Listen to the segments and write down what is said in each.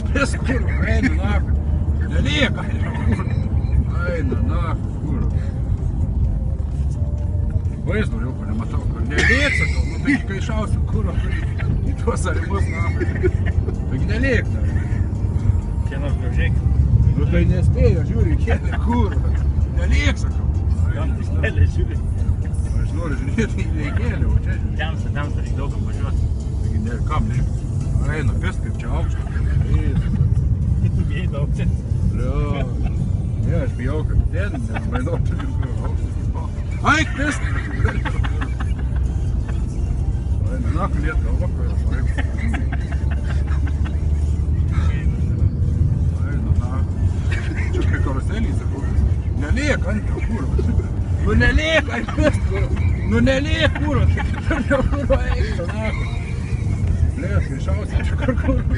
Spes, kurva, eina nāku. Neliek, eina nāku, kurva. Vaizdu jau, kur nematau, kur neliek, sakau, nu taigi, kai šausiu, kurva, į tuos arimus nāku. Taigi neliek, Čia nors gražiai. nu tai nespėjo, žiūri, kėlė, kurva. Neliek, sakau. Kam tai kėlė, žiūri. Aš noriu žiūrėti, neįkėlė, o čia žiūrė. Temsta, reikia daug važiuoti. Taigi, ne, kam nežiūrė? Eina, pest, kaip čia aukšta. Bijai daug čia. Bля. Ne, aš bijau, kad ten, nes mainau turiu aukštas. Ai, pest! Eina, naku liet galva, ko aš vaikau. Eina, naku. Čia kai karuselį, sakau. Neliek, ant kurva. Nu neliek, ai, pest, kurva. Nu neliek, kurva. Tai kurva, eina, naku. Blės, kai šausi, čia kur kurva.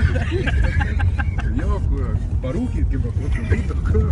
Jo, kurva. Parūkyt, kaip būtų, kur.